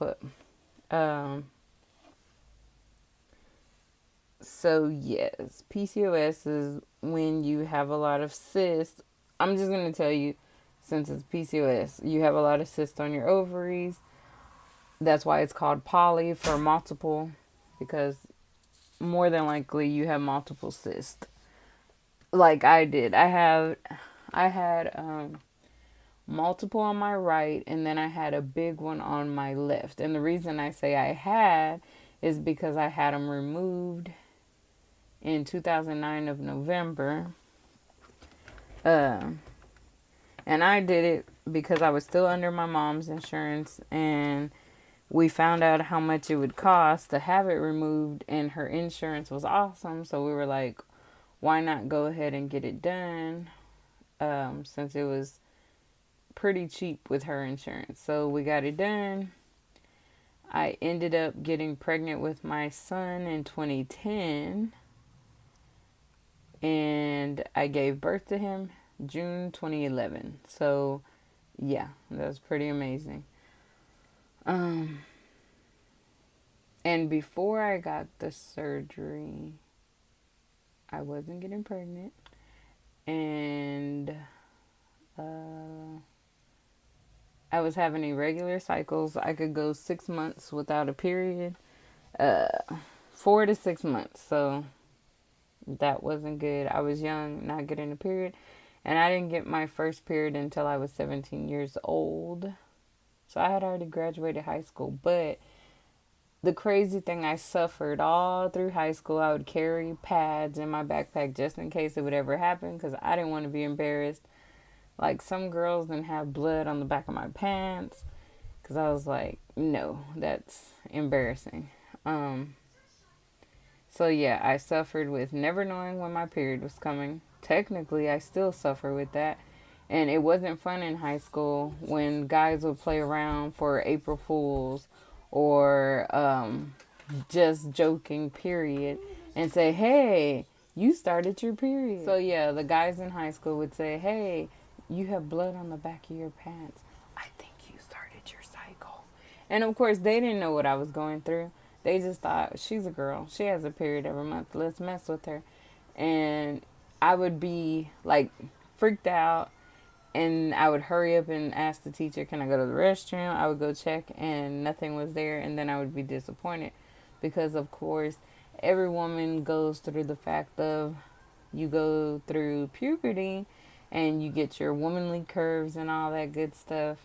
But, um, so yes, PCOS is when you have a lot of cysts. I'm just going to tell you, since it's PCOS, you have a lot of cysts on your ovaries. That's why it's called poly for multiple, because more than likely you have multiple cysts. Like I did. I had multiple on my right, and then I had a big one on my left. And the reason I say I had is because I had them removed in 2009 of November. Uh, and I did it because I was still under my mom's insurance, and we found out how much it would cost to have it removed, and her insurance was awesome. So we were like, why not go ahead and get it done, since it was pretty cheap with her insurance. So we got it done. I ended up getting pregnant with my son in 2010, and I gave birth to him June 2011. So yeah, that was pretty amazing. Um, and before I got the surgery, I wasn't getting pregnant, and uh, I was having irregular cycles. I could go 6 months without a period, uh, 4 to 6 months. So that wasn't good. I was young, not getting a period, and I didn't get my first period until I was 17 years old. So I had already graduated high school. But the crazy thing, I suffered all through high school. I would carry pads in my backpack just in case it would ever happen, because I didn't want to be embarrassed. Like, some girls didn't have blood on the back of my pants, because I was like, no, that's embarrassing. Um, so yeah, I suffered with never knowing when my period was coming. Technically, I still suffer with that. And it wasn't fun in high school when guys would play around for April Fools, or just joking, period, and say, hey, you started your period. So yeah, the guys in high school would say, hey, you have blood on the back of your pants. I think you started your cycle. And of course, they didn't know what I was going through. They just thought, she's a girl. She has a period every month. Let's mess with her. And I would be like freaked out, and I would hurry up and ask the teacher, can I go to the restroom? I would go check, and nothing was there. And then I would be disappointed because, of course, every woman goes through the fact of, you go through puberty and you get your womanly curves and all that good stuff.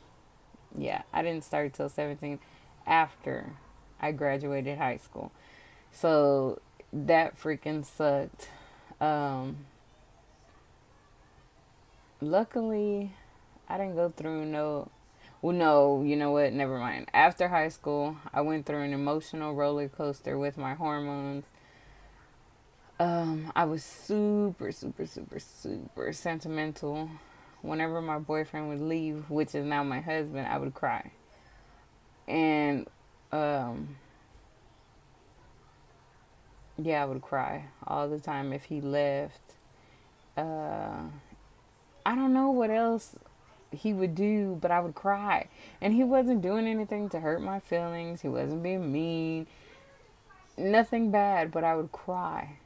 Yeah, I didn't start till 17, after I graduated high school. So that freaking sucked. Um, Luckily, I didn't go through no. Well, no, you know what? Never mind. After high school, I went through an emotional roller coaster with my hormones. I was super, super, super, super sentimental. Whenever my boyfriend would leave, which is now my husband, I would cry. And, um, yeah, I would cry all the time if he left. Uh, I don't know what else he would do, but I would cry. And he wasn't doing anything to hurt my feelings. He wasn't being mean. Nothing bad, but I would cry.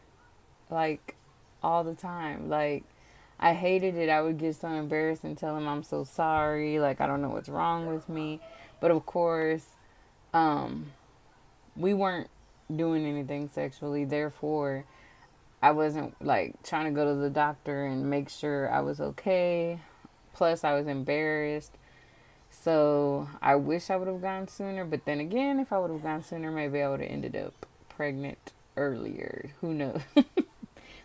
Like, all the time. Like, I hated it. I would get so embarrassed and tell him I'm so sorry. Like, I don't know what's wrong with me. But of course, um, we weren't doing anything sexually. Therefore, I wasn't like trying to go to the doctor and make sure I was okay. Plus, I was embarrassed. So I wish I would have gone sooner. But then again, if I would have gone sooner, maybe I would have ended up pregnant earlier. Who knows?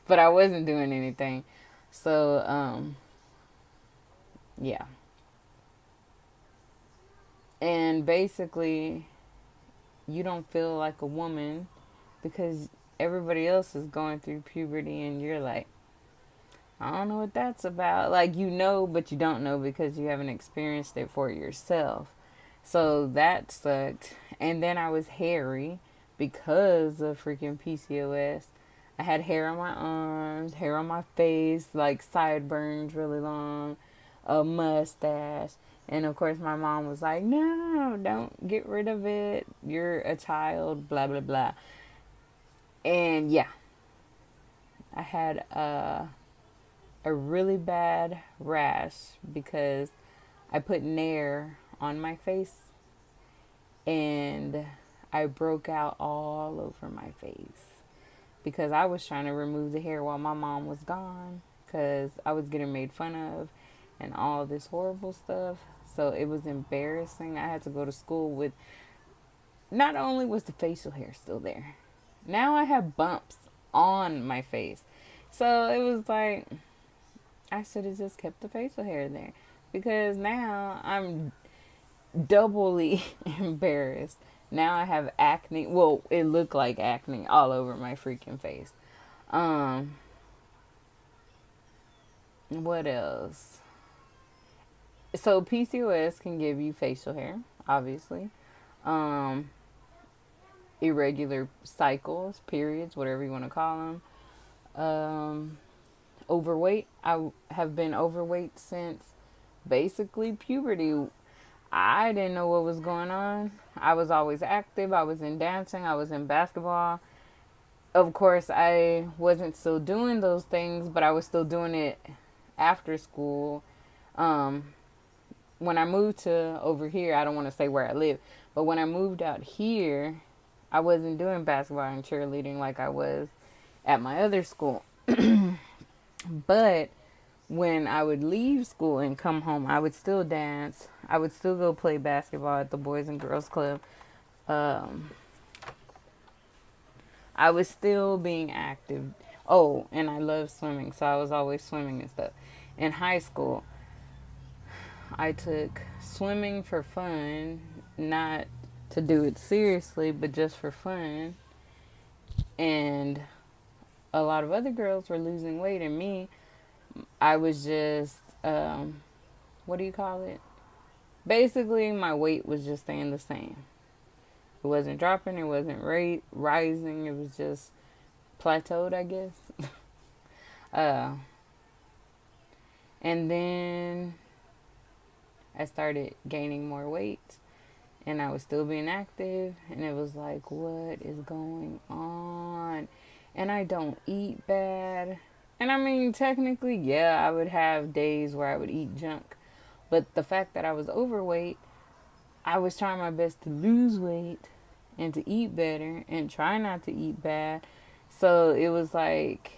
But I wasn't doing anything. So, yeah. And basically, you don't feel like a woman because everybody else is going through puberty, and you're like, I don't know what that's about. Like, you know, but you don't know because you haven't experienced it for yourself. So that sucked. And then I was hairy because of freaking PCOS. I had hair on my arms, hair on my face, like sideburns really long, a mustache. And of course, my mom was like, no, don't get rid of it. You're a child, blah, blah, blah. And yeah, I had a really bad rash because I put Nair on my face and I broke out all over my face because I was trying to remove the hair while my mom was gone because I was getting made fun of and all this horrible stuff. So it was embarrassing. I had to go to school with, not only was the facial hair still there, now I have bumps on my face. So it was like, I should have just kept the facial hair there because now I'm doubly embarrassed. Now I have acne. Well, it looked like acne all over my freaking face. Um, what else? So PCOS can give you facial hair, obviously. Um, Irregular cycles, periods, whatever you want to call them. Overweight. I have been overweight since basically puberty. I didn't know what was going on. I was always active. I was in dancing. I was in basketball. Of course, I wasn't still doing those things, but I was still doing it after school. Um, when I moved to over here, I don't want to say where I live, but when I moved out here, I wasn't doing basketball and cheerleading like I was at my other school. But when I would leave school and come home, I would still dance. I would still go play basketball at the Boys and Girls Club. Um, I was still being active. Oh, and I love swimming, so I was always swimming and stuff. In high school, I took swimming for fun, not to do it seriously, but just for fun. And a lot of other girls were losing weight, and me, I was just, what do you call it? Basically, my weight was just staying the same. It wasn't dropping, it wasn't rising, it was just plateaued, I guess. uh, and then I started gaining more weight, and I was still being active, and it was like, what is going on? And I don't eat bad. And I mean, technically, yeah, I would have days where I would eat junk. But the fact that I was overweight, I was trying my best to lose weight and to eat better and try not to eat bad. So it was like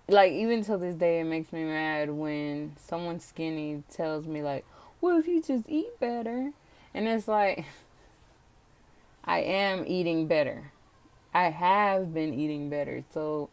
even till this day, it makes me mad when someone skinny tells me like, well, if you just eat better. And it's like, I am eating better. I have been eating better. So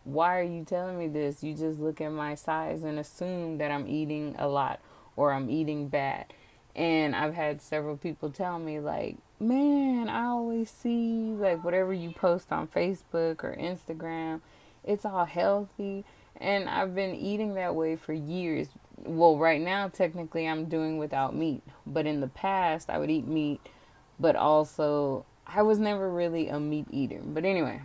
why are you telling me this? You just look at my size and assume that I'm eating a lot or I'm eating bad. And I've had several people tell me like, man, I always see like whatever you post on Facebook or Instagram, it's all healthy. And I've been eating that way for years. Well, right now, technically, I'm doing without meat. But in the past, I would eat meat, but also, I was never really a meat eater. But anyway,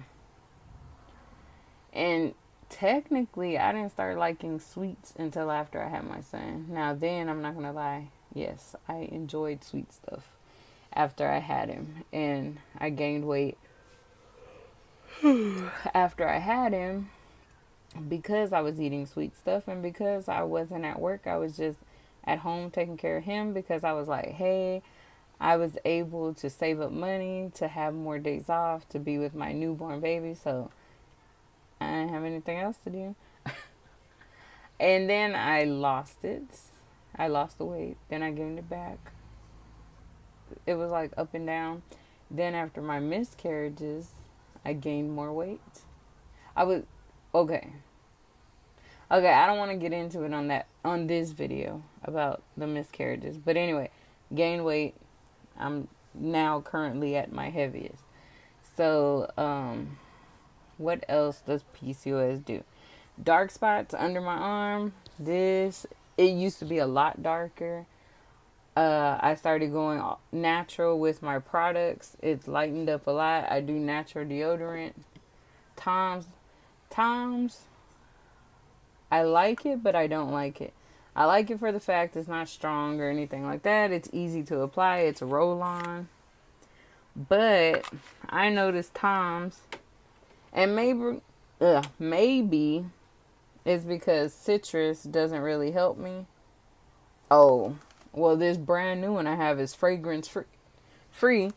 and technically, I didn't start liking sweets until after I had my son. Now, then, I'm not going to lie. Yes, I enjoyed sweet stuff after I had him. And I gained weight after I had him because I was eating sweet stuff and because I wasn't at work. I was just at home taking care of him because I was like, hey, I was able to save up money to have more days off to be with my newborn baby. So I didn't have anything else to do. And then I lost it. I lost the weight. Then I gained it back. It was like up and down. Then after my miscarriages, I gained more weight. I was okay. Okay, I don't want to get into it on this video about the miscarriages. But anyway, gained weight. I'm now currently at my heaviest. So, what else does PCOS do? Dark spots under my arm. It used to be a lot darker. I started going natural with my products. It's lightened up a lot. I do natural deodorant. Tom's, I like it, but I don't like it. I like it for the fact it's not strong or anything like that. It's easy to apply. It's a roll-on. But I noticed times, and maybe it's because citrus doesn't really help me. Oh, well, this brand new one I have is fragrance free.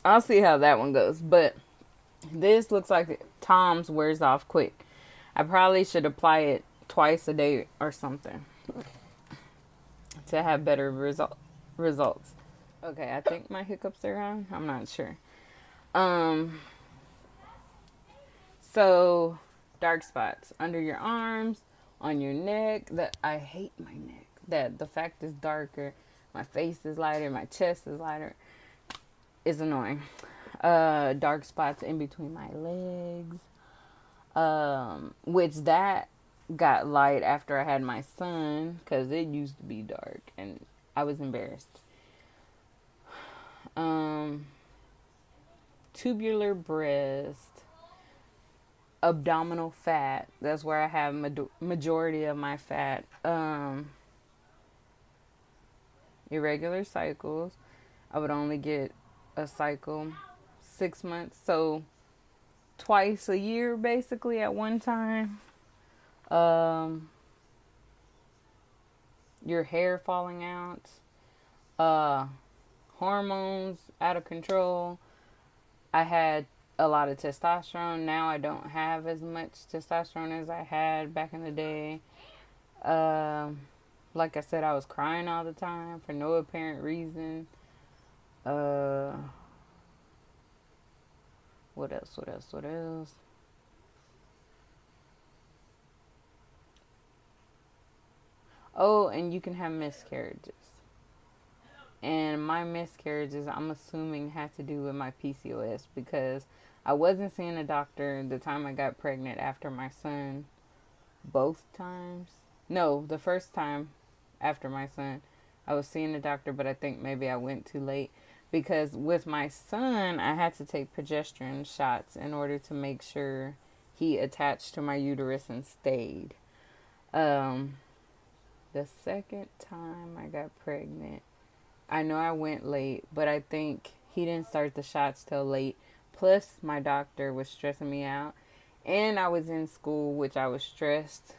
I'll see how that one goes. But this looks like Tom's wears off quick. I probably should apply it twice a day or something to have better results. Okay, I think my hiccups are on. I'm not sure. Um, so dark spots under your arms, on your neck. That I hate my neck. That the fact is darker. My face is lighter. My chest is lighter. Is annoying. Dark spots in between my legs. Which that got light after I had my son, because it used to be dark and I was embarrassed. Tubular breast, abdominal fat. That's where I have majority of my fat. Irregular cycles. I would only get a cycle 6 months, so twice a year basically at one time. Your hair falling out, hormones out of control. I had a lot of testosterone. Now I don't have as much testosterone as I had back in the day. Like I said, I was crying all the time for no apparent reason. What else? Oh, and you can have miscarriages. And my miscarriages, I'm assuming, had to do with my PCOS, because I wasn't seeing a doctor the time I got pregnant after my son. Both times. No, the first time after my son, I was seeing a doctor, but I think maybe I went too late. Because with my son, I had to take progesterone shots in order to make sure he attached to my uterus and stayed. The second time I got pregnant, I know I went late, but I think he didn't start the shots till late. Plus, my doctor was stressing me out. And I was in school, which I was stressed.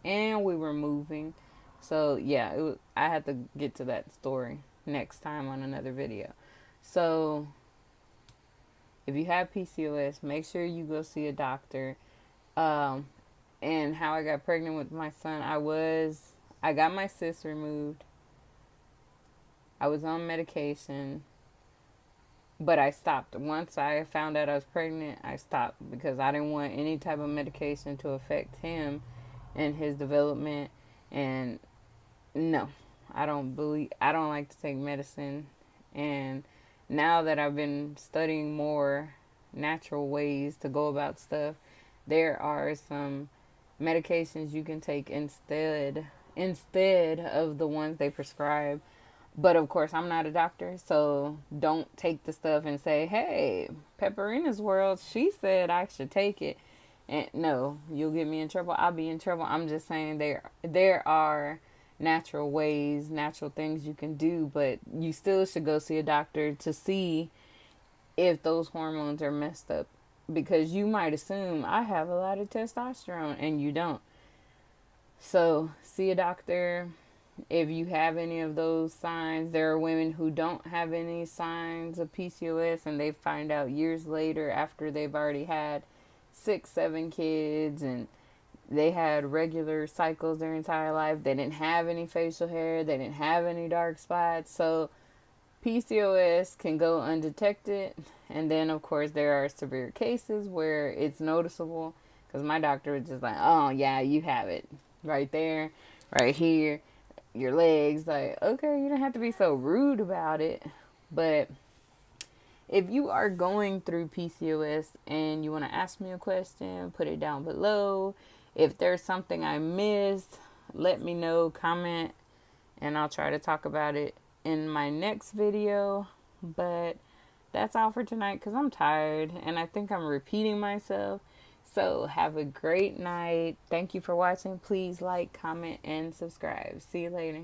And we were moving. So, yeah, I had to get to that story next time on another video. So, if you have PCOS, make sure you go see a doctor. And how I got pregnant with my son, I got my cyst removed. I was on medication, but I stopped. Once I found out I was pregnant, I stopped because I didn't want any type of medication to affect him and his development. And no, I don't like to take medicine. And now that I've been studying more natural ways to go about stuff, there are some medications you can take instead of the ones they prescribe. But of course, I'm not a doctor, so don't take the stuff and say, hey, Pepperina's World, she said I should take it. And no, you'll get me in trouble. I'll be in trouble. I'm just saying there are natural ways, natural things you can do, but you still should go see a doctor to see if those hormones are messed up. Because you might assume I have a lot of testosterone and you don't. So see a doctor. If you have any of those signs, there are women who don't have any signs of PCOS and they find out years later after they've already had 6, 7 kids and they had regular cycles their entire life. They didn't have any facial hair. They didn't have any dark spots. So PCOS can go undetected. And then, of course, there are severe cases where it's noticeable. Because my doctor was just like, oh, yeah, you have it. Right there, right here, your legs. Like, okay, you don't have to be so rude about it. But if you are going through PCOS and you want to ask me a question, put it down below. If there's something I missed, let me know, comment, and I'll try to talk about it in my next video. But that's all for tonight because I'm tired and I think I'm repeating myself. So have a great night. Thank you for watching. Please like, comment, and subscribe. See you later.